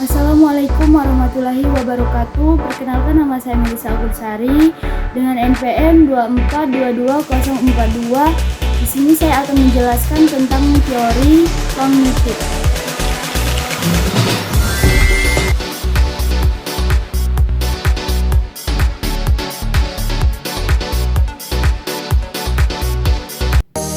Assalamualaikum warahmatullahi wabarakatuh. Perkenalkan, nama saya Melisa Agunsari dengan NPM 2422042. Di sini saya akan menjelaskan tentang teori kognitif.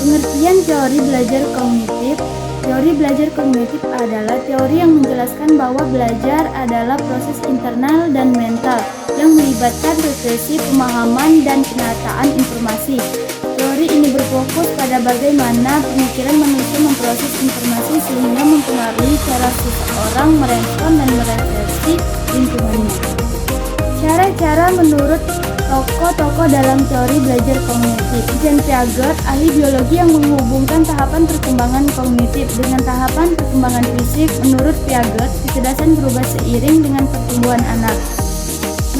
Pengertian teori belajar kognitif. Teori belajar kognitif adalah teori yang menjelaskan bahwa belajar adalah proses internal dan mental yang melibatkan refleksi, pemahaman, dan penataan informasi. Teori ini berfokus pada bagaimana pemikiran manusia memproses informasi sehingga mempengaruhi cara seseorang merespon dan merefleksi lingkungannya. Cara-cara menurut tokoh-tokoh dalam teori belajar kognitif. Jean Piaget, ahli biologi yang menghubungkan tahapan perkembangan kognitif dengan tahapan perkembangan fisik. Menurut Piaget, kecerdasan berubah seiring dengan pertumbuhan anak.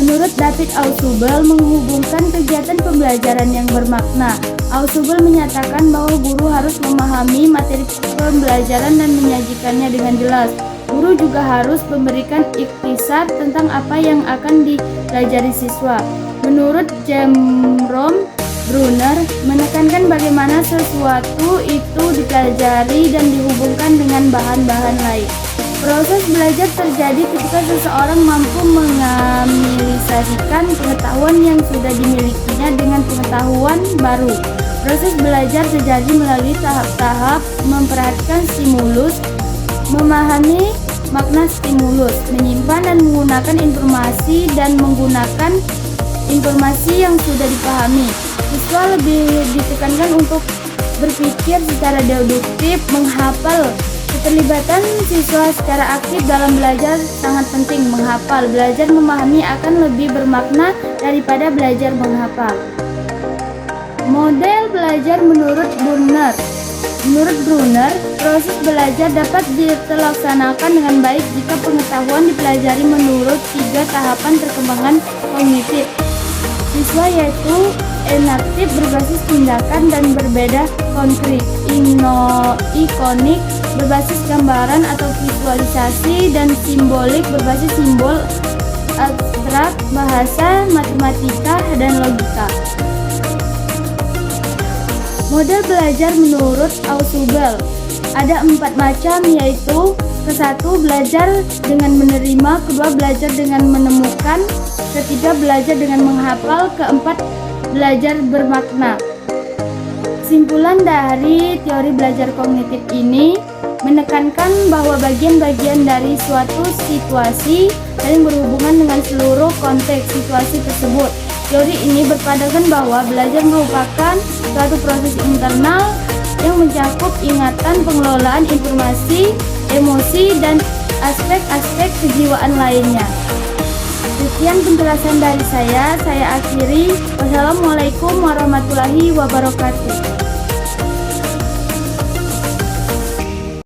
Menurut David Ausubel, menghubungkan kegiatan pembelajaran yang bermakna. Ausubel menyatakan bahwa guru harus memahami materi pembelajaran dan menyajikannya dengan jelas. Guru juga harus memberikan ikhtisar tentang apa yang akan dipelajari siswa. Menurut Jerome Bruner, menekankan bagaimana sesuatu itu dipelajari dan dihubungkan dengan bahan-bahan lain. Proses belajar terjadi ketika seseorang mampu mengamilisasikan pengetahuan yang sudah dimilikinya dengan pengetahuan baru. Proses belajar terjadi melalui tahap-tahap memperhatikan stimulus, memahami makna stimulus, menyimpan dan menggunakan informasi, dan menggunakan informasi yang sudah dipahami. Siswa lebih ditekankan untuk berpikir secara deduktif, menghafal. Keterlibatan siswa secara aktif dalam belajar sangat penting. Menghafal, belajar memahami akan lebih bermakna daripada belajar menghafal. Model belajar menurut Brunner. Menurut Brunner, proses belajar dapat dilaksanakan dengan baik jika pengetahuan dipelajari menurut 3 tahapan perkembangan kognitif. Siswa yaitu enaktif berbasis tindakan dan berbeda konkret, ikonik berbasis gambaran atau visualisasi, dan simbolik berbasis simbol, abstrak, bahasa, matematika, dan logika. Model belajar menurut Ausubel ada 4 macam, yaitu ke-1 belajar dengan menerima, kedua belajar dengan menemukan, ketiga belajar dengan menghafal, keempat belajar bermakna. Kesimpulan dari teori belajar kognitif ini menekankan bahwa bagian-bagian dari suatu situasi saling berhubungan dengan seluruh konteks situasi tersebut. Teori ini berpandangan bahwa belajar merupakan suatu proses internal yang mencakup ingatan, pengelolaan informasi, emosi, dan aspek-aspek kejiwaan lainnya. Sekian penjelasan dari saya akhiri. Wassalamualaikum warahmatullahi wabarakatuh.